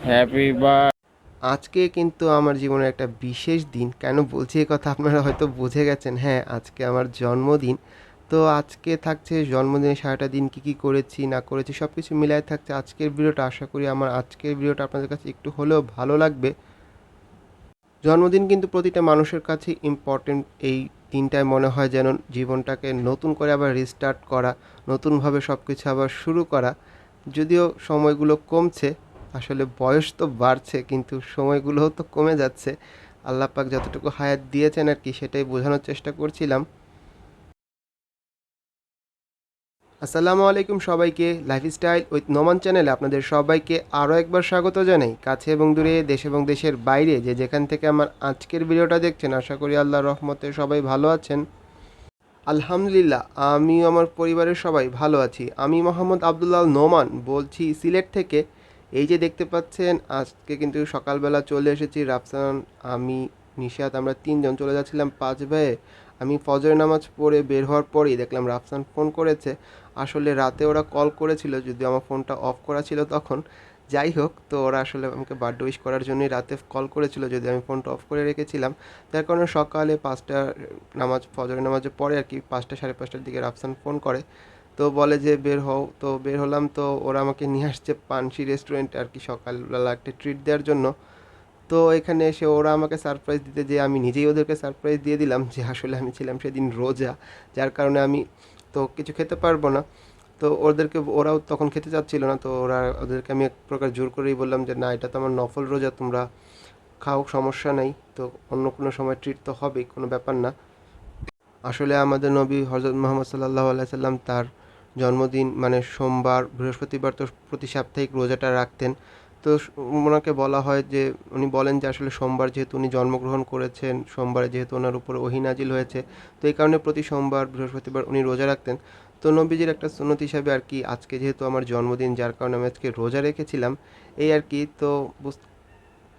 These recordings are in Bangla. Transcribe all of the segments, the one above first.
Happy birth. আজকে কিন্তু আমার জীবনের একটা বিশেষ দিন। কেন বলছি এই কথা আপনারা হয়তো বুঝে গেছেন। হ্যাঁ, আজকে আমার জন্মদিন। তো আজকে থাকছে জন্মদিনে সারাটা দিন কী কী করেছি না করেছি সব কিছু মিলায় থাকছে আজকের ভিডিওটা। আশা করি আমার আজকের ভিডিওটা আপনাদের কাছে একটু হলেও ভালো লাগবে। জন্মদিন কিন্তু প্রতিটা মানুষের কাছে ইম্পর্টেন্ট। এই দিনটায় মনে হয় যেন জীবনটাকে নতুন করে আবার রিস্টার্ট করা, নতুনভাবে সব কিছু আবার শুরু করা। যদিও সময়গুলো কমছে, আসলে বয়স তো বাড়ছে কিন্তু সময়গুলোও তো কমে যাচ্ছে। আল্লাহ পাক যতটুকু হায়াত দিয়েছেন আর কি সেটাই বোঝানোর চেষ্টা করছিলাম। আসসালামু আলাইকুম সবাইকে, লাইফস্টাইল উইথ নোমান চ্যানেলে আপনাদের সবাইকে আরও একবার স্বাগত জানাই। কাছে এবং দূরে, দেশ এবং দেশের বাইরে যে যেখান থেকে আমার আজকের ভিডিওটা দেখছেন, আশা করি আল্লাহর রহমতে সবাই ভালো আছেন। আলহামদুলিল্লাহ, আমি আমার পরিবারের সবাই ভালো আছি। আমি মোহাম্মদ আবদুল্লাহ নোমান বলছি সিলেট থেকে। এই যে দেখতে পাচ্ছেন আজকে কিন্তু সকালবেলা চলে এসেছি। রাফসান, আমি, নিশাত, আমরা তিনজন চলে যাচ্ছিলাম পাঁচ ভাইয়ে। আমি ফজরের নামাজ পড়ে বের হওয়ার পরেই দেখলাম রাফসান ফোন করেছে। আসলে রাতে ওরা কল করেছিল, যদিও আমার ফোনটা অফ করা ছিল তখন। যাই হোক, তো ওরা আসলে আমাকে বার্থডে উইশ করার জন্যই রাতে কল করেছিল, যদি আমি ফোনটা অফ করে রেখেছিলাম। যার কারণে সকালে পাঁচটা নামাজ, ফজরের নামাজের পরে আর কি, পাঁচটা সাড়ে পাঁচটার দিকে রাফসান ফোন করে। তো বলে যে বের হও, তো বের হলাম। তো ওরা আমাকে নিয়ে আসছে পানসি রেস্টুরেন্টে আর কি, সকালবেলা একটা ট্রিট দেওয়ার জন্য। তো এখানে এসে ওরা আমাকে সারপ্রাইজ দিতে, যে আমি নিজেই ওদেরকে সারপ্রাইজ দিয়ে দিলাম যে আসলে আমি ছিলাম সেদিন রোজা, যার কারণে আমি তো কিছু খেতে পারবো না। তো ওদেরকে, ওরাও তখন খেতে চাচ্ছিল না, তো ওদেরকে আমি এক প্রকার জোর করেই বললাম যে না, এটা তো আমার নফল রোজা, তোমরা খাও, সমস্যা নেই। তো অন্য কোনো সময় ট্রিট তো হবেই, কোনো ব্যাপার না। আসলে আমাদের নবী হজরত মোহাম্মদ সাল্লাহ আলাইসাল্লাম তার জন্মদিন মানে সোমবার, বৃহস্পতিবার তো প্রতি সাপ্তাহিক রোজাটা রাখতেন। তো ওনাকে বলা হয় যে, উনি বলেন যে আসলে সোমবার যেহেতু উনি জন্মগ্রহণ করেছেন, সোমবারে যেহেতু ওনার উপর ওহী নাজিল হয়েছে, তো এই কারণে প্রতি সোমবার বৃহস্পতিবার উনি রোজা রাখতেন। তো নবীজির একটা সুন্নত হিসাবে আর কি আজকে যেহেতু আমার জন্মদিন, যার কারণে আমি আজকে রোজা রেখেছিলাম, এই আর কি। তো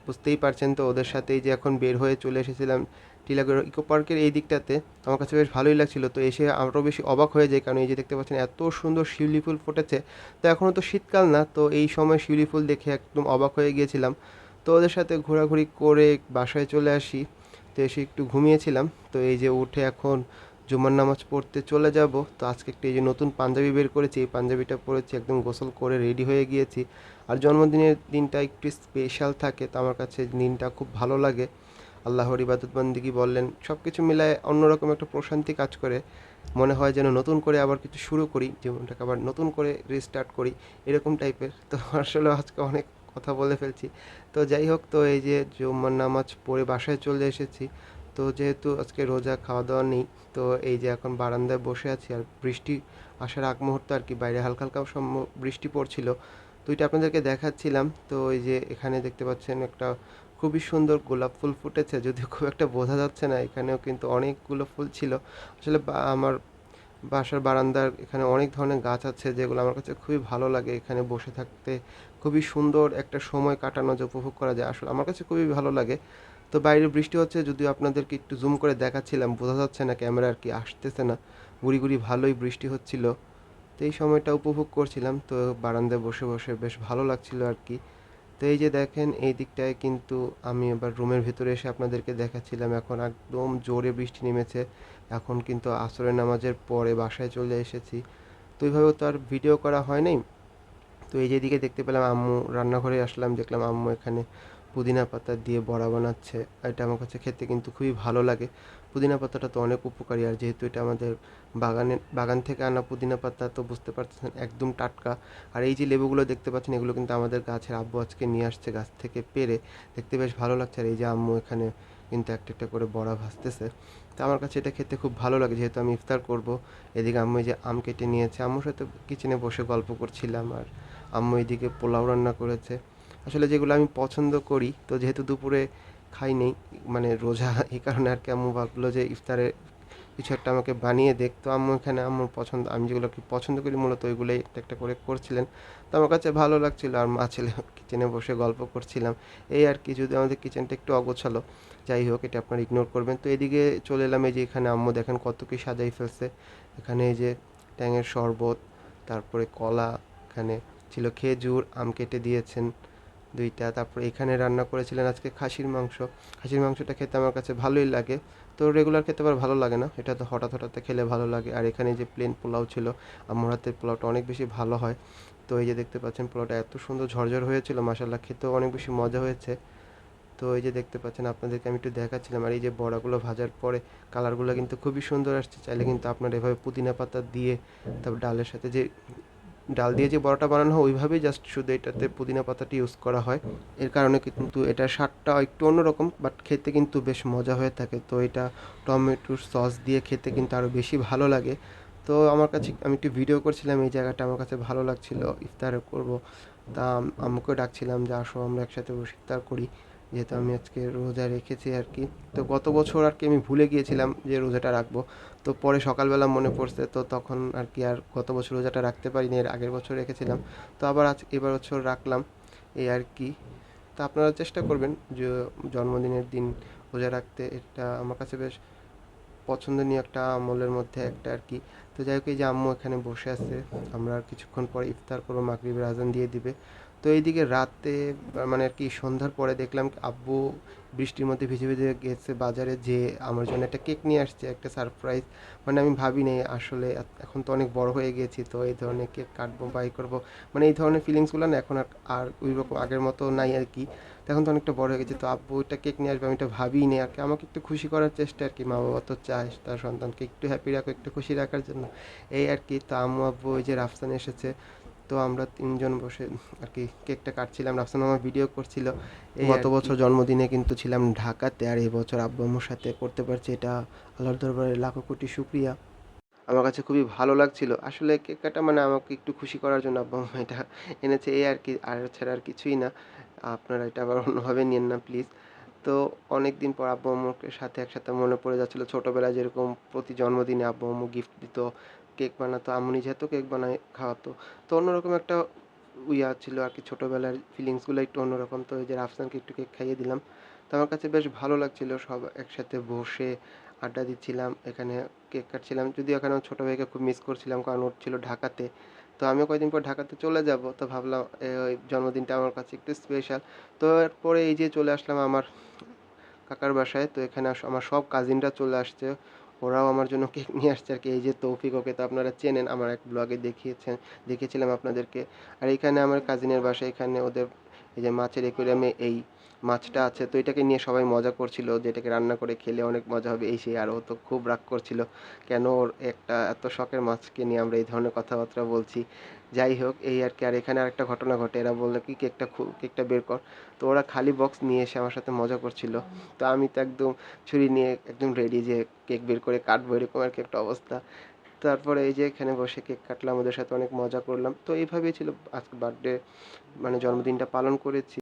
বুঝতেই পারছেন, তো ওদের সাথেই যে এখন বের হয়ে চলে এসেছিলাম টিলাগড় ইকো পার্কের এই দিকটাতে। তো আমার কাছে বেশ ভালোই লাগছিল। তো এসে আরও বেশি অবাক হয়ে যায়, কারণ এই যে দেখতে পাচ্ছেন এত সুন্দর শিউলি ফুল ফুটেছে। তো এখনও তো শীতকাল না, তো এই সময় শিউলি ফুল দেখে একদম অবাক হয়ে গিয়েছিলাম। তো ওদের সাথে ঘোরাঘুরি করে বাসায় চলে আসি। তো এসে একটু ঘুমিয়েছিলাম। তো এই যে উঠে এখন জুমার নামাজ পড়তে চলে যাব। তো আজকে একটা এই যে নতুন পাঞ্জাবি বের করেছি, এই পাঞ্জাবিটা পরেছি, একদম গোসল করে রেডি হয়ে গিয়েছি। আর জন্মদিনের দিনটা একটু স্পেশাল থাকে, তো আমার কাছে দিনটা খুব ভালো লাগে। আল্লাহর ইবাদত বন্দিগি বললেন, সব কিছু মিলায় অন্যরকম একটা প্রশান্তি কাজ করে। মনে হয় যেন নতুন করে আবার কিছু শুরু করি, জীবনটাকে আবার নতুন করে রিস্টার্ট করি, এরকম টাইপের। তো আসলে আজকে অনেক কথা বলে ফেলছি। তো যাই হোক, তো এই যে জুম্মার নামাজ পড়ে বাসায় চলে এসেছি। তো যেহেতু আজকে রোজা, খাওয়া দাওয়া নেই, তো এই যে এখন বারান্দায় বসে আছি। আর বৃষ্টি আসার আগ মুহূর্তে আর কি, বাইরে হালকা হালকা বৃষ্টি পড়ছিল। তো এটা আপনাদেরকে দেখাচ্ছিলাম। তো এই যে এখানে দেখতে পাচ্ছেন একটা খুবই সুন্দর গোলাপ ফুল ফুটেছে, যদিও খুব একটা বোঝা যাচ্ছে না। এখানেও কিন্তু অনেকগুলো ফুল ছিল। আসলে আমার বাসার বারান্দার এখানে অনেক ধরনের গাছ আছে, যেগুলো আমার কাছে খুবই ভালো লাগে। এখানে বসে থাকতে খুবই সুন্দর একটা সময় কাটানো যে উপভোগ করা যায়, আসলে আমার কাছে খুবই ভালো লাগে। তো বাইরে বৃষ্টি হচ্ছে, যদিও আপনাদেরকে একটু জুম করে দেখাচ্ছিলাম, বোঝা যাচ্ছে না, ক্যামেরা আর কি আসতেছে না। গুড়ি গুড়ি ভালোই বৃষ্টি হচ্ছিল। তো এই সময়টা উপভোগ করছিলাম। তো বারান্দায় বসে বসে বেশ ভালো লাগছিল আর কি। তো এই যে দেখেন এই দিকটায় কিন্তু আমি এবার রুমের ভিতরে এসে আপনাদেরকে দেখাচ্ছিলাম, এখন একদম জোরে বৃষ্টি নেমেছে। এখন কিন্তু আসরের নামাজের পরে বাসায় চলে এসেছি। তো এইভাবেও তো আর ভিডিও করা হয় নাই। তো এই যেদিকে দেখতে পেলাম আম্মু, রান্নাঘরে আসলাম, দেখলাম আম্মু এখানে পুদিনা পাতা দিয়ে বড়া বানাচ্ছে। এটা আমার কাছে খেতে কিন্তু খুবই ভালো লাগে। পুদিনা পাতাটা তো অনেক উপকারী, আর যেহেতু এটা আমাদের বাগান থেকে আনা পুদিনা পাতা, তো বুঝতে পারতেছেন একদম টাটকা। আর এই যে লেবুগুলো দেখতে পাচ্ছেন, এগুলো কিন্তু আমাদের গাছের, আব্বু আজকে নিয়ে আসছে গাছ থেকে পেড়ে। দেখতে বেশ ভালো লাগছে। আর এই যে আম্মু এখানে কিন্তু একটা একটা করে বড়া ভাজতেছে। তো আমার কাছে এটা খেতে খুব ভালো লাগে, যেহেতু আমি ইফতার করব। এদিকে আম্মু এই যে আম কেটে নিয়েছে, আম্মুর সাথে কিচেনে বসে গল্প করছিলাম। আর আম্মু এদিকে পোলাও রান্না করেছে, আসলে যেগুলো আমি পছন্দ করি। তো যেহেতু দুপুরে খাই নেই, মানে রোজা, এই কারণে আর কি আম্মু ভাবলো যে ইফতারে কিছু একটা আমাকে বানিয়ে দেখ। তো আম্মু এখানে আম্মুর পছন্দ, আমি যেগুলো কি পছন্দ করি মূলত ওইগুলোই একটা একটা করে করছিলেন। তো আমার কাছে ভালো লাগছিল। আর মা ছেলে কিচেনে বসে গল্প করছিলাম, এই আর কি। যদি আমাদের কিচেনটা একটু অগোছালো, যাই হোক, এটা আপনারা ইগনোর করবেন। তো এদিকে চলে এলাম, এই যে এখানে আম্মু দেখেন কত কি সাজাই ফেলছে। এখানে এই যে ট্যাঙের শরবত, তারপরে কলা, এখানে ছিল খেজুর, আম কেটে দিয়েছেন, 2টা। তারপর এখানে রান্না করেছিলেন আজকে খাসির মাংস। খাসির মাংসটা খেতে আমার কাছে ভালোই লাগে। তো রেগুলার খেতে আবার ভালো লাগে না, এটা তো হঠাৎ হঠাৎ খেলে ভালো লাগে। আর এখানে যে প্লেন পোলাও ছিল, আম্মুর হাতের পোলাওটা অনেক বেশি ভালো হয়। তো এই যে দেখতে পাচ্ছেন পোলাওটা এত সুন্দর ঝরঝর হয়েছিল, মাসাল্লাহ খেতেও অনেক বেশি মজা হয়েছে। তো এই যে দেখতে পাচ্ছেন, আপনাদেরকে আমি একটু দেখাচ্ছিলাম। আর এই যে বড়াগুলো ভাজার পরে কালারগুলো কিন্তু খুবই সুন্দর আসছে। চাইলে কিন্তু আপনারা এভাবে পুদিনা পাতা দিয়ে, তারপর ডালের সাথে যে ডাল দিয়ে যে বড়াটা বানানো হয় ওইভাবেই, জাস্ট শুধু এটাতে পুদিনা পাতাটি ইউজ করা হয়। এর কারণে কিন্তু এটার স্বাদটা একটু অন্যরকম, বাট খেতে কিন্তু বেশ মজা হয়ে থাকে। তো এটা টমেটোর সস দিয়ে খেতে কিন্তু আরও বেশি ভালো লাগে। তো আমার কাছে, আমি একটু ভিডিও করছিলাম, এই জায়গাটা আমার কাছে ভালো লাগছিল, ইফতার করব। তা আম্মুকেও ডাকছিলাম যে আসো আমরা একসাথে বসে ইফতার করি, যেহেতু আমি আজকে রোজা রেখেছি আর কি। তো গত বছর আর কি আমি ভুলে গিয়েছিলাম যে রোজাটা রাখবো। তো পরে সকালবেলা মনে পড়ছে, তো তখন আর কি আর গত বছর রোজাটা রাখতে পারিনি, এর আগের বছর রেখেছিলাম। তো আবার আজ এবার বছর রাখলাম, এই আর কি। তো আপনারা চেষ্টা করবেন যে জন্মদিনের দিন রোজা রাখতে, এটা আমার কাছে বেশ পছন্দনীয় একটা আমলের মধ্যে একটা আর কি। তো যাই হোক, এই যে আম্মু এখানে বসে আছে, আমরা আর কিছুক্ষণ পরে ইফতার করবো, মাগরিবের আজান দিয়ে দিবে। তো এইদিকে রাতে, মানে আর কি সন্ধ্যার পরে দেখলাম আব্বু বৃষ্টির মধ্যে ভিজে ভিজে গেছে বাজারে, যে আমার জন্য একটা কেক নিয়ে আসছে, একটা সারপ্রাইজ। মানে আমি ভাবিনি আসলে, এখন তো অনেক বড় হয়ে গেছি, তো এই ধরনের কেক কাটবো বাই করবো, মানে এই ধরনের ফিলিংসগুলো না এখন আর আর ওই রকম আগের মতো নাই আর কি। তো এখন তো অনেকটা বড় হয়ে গেছে, তো আব্বু একটা কেক নিয়ে আসবে, আমি এটা ভাবিই নি আর কি। আমাকে একটু খুশি করার চেষ্টা আর কি, মা বাবা তো চায় তার সন্তানকে একটু হ্যাপি রাখো, একটু খুশি রাখার জন্য, এই আর কি। তো আম্মু আব্বু, ওই যে রাফসান এসেছে, তো আমরা তিনজন বসে আর কি কেকটা কাটছিলাম, রাফসান আমার ভিডিও করছিল। এই গত বছর জন্মদিনে কিন্তু ছিলাম ঢাকাতে, আর এই বছর আব্বু আম্মুর সাথে করতে পারছি, এটা আল্লাহর দরবারে লাখো কোটি শুক্রিয়া। আমার কাছে খুবই ভালো লাগছিল আসলে কেক কাটা, মানে আমাকে একটু খুশি করার জন্য আব্বু আম্মু এটা এনেছে, এই আর কি, আর ছাড়া আর কিছুই না। আপনারা এটা আবার অন্যভাবে নিয়েন না প্লিজ। তো অনেক দিন পর আব্বু আম্মুর সাথে একসাথে মনে পড়ে যাচ্ছিল, ছোটোবেলায় যেরকম প্রতি জন্মদিনে আব্বু আম্মু গিফট দিত, কেক বানাতো, আম্মু নিজে হাতেও কেক বানায় খাওয়াতো। তো অন্যরকম একটা ছিল আর কি, ছোটোবেলার ফিলিংসগুলো একটু অন্যরকম। তো এই যে রাফসানকে একটু কেক খাইয়ে দিলাম, তো আমার কাছে বেশ ভালো লাগছিল, সব একসাথে বসে আড্ডা দিচ্ছিলাম, এখানে কেক কাটছিলাম। যদিও এখানে আমার ছোটো ভাইকে খুব মিস করছিলাম, কারণ ওর ছিল ঢাকাতে। তো আমিও কয়েকদিন পর ঢাকাতে চলে যাব, তো ভাবলাম ওই জন্মদিনটা আমার কাছে একটু স্পেশাল। তো এরপরে এই যে চলে আসলাম আমার কাকার বাসায়। তো এখানে আমার সব কাজিনরা চলে আসছে, ওরাও আমার জন্য কেক নিয়ে আসছে আর কি। এই যে তৌফিক, ওকে তো আপনারা চেনেন, আমার এক ব্লগে দেখিয়েছিলাম আপনাদেরকে। আর এখানে আমার কাজিনের বাসা, এখানে ওদের এই যে মাছের একুরিয়ামে এই মাছটা আছে, তো এটাকে নিয়ে সবাই মজা করছিল যে এটাকে রান্না করে খেলে অনেক মজা হবে, এই সেই। আর ও তো খুব রাগ করছিল, কেন ওর একটা এত শখের মাছকে নিয়ে আমরা এই ধরনের কথাবার্তা বলছি। যাই হোক, এই আর কি। আর এখানে আরেকটা ঘটনা ঘটে, এরা বললো কি কেকটা বের কর। তো ওরা খালি বক্স নিয়ে এসে আমার সাথে মজা করছিল। তো আমি তো একদম ছুরি নিয়ে একদম রেডি যে কেক বের করে কাটবো, এরকম আর কি একটা অবস্থা। তারপরে এই যে এখানে বসে কেক কাটলাম, ওদের সাথে অনেক মজা করলাম। তো এইভাবেই ছিল আজকে বার্থডে, মানে জন্মদিনটা পালন করেছি।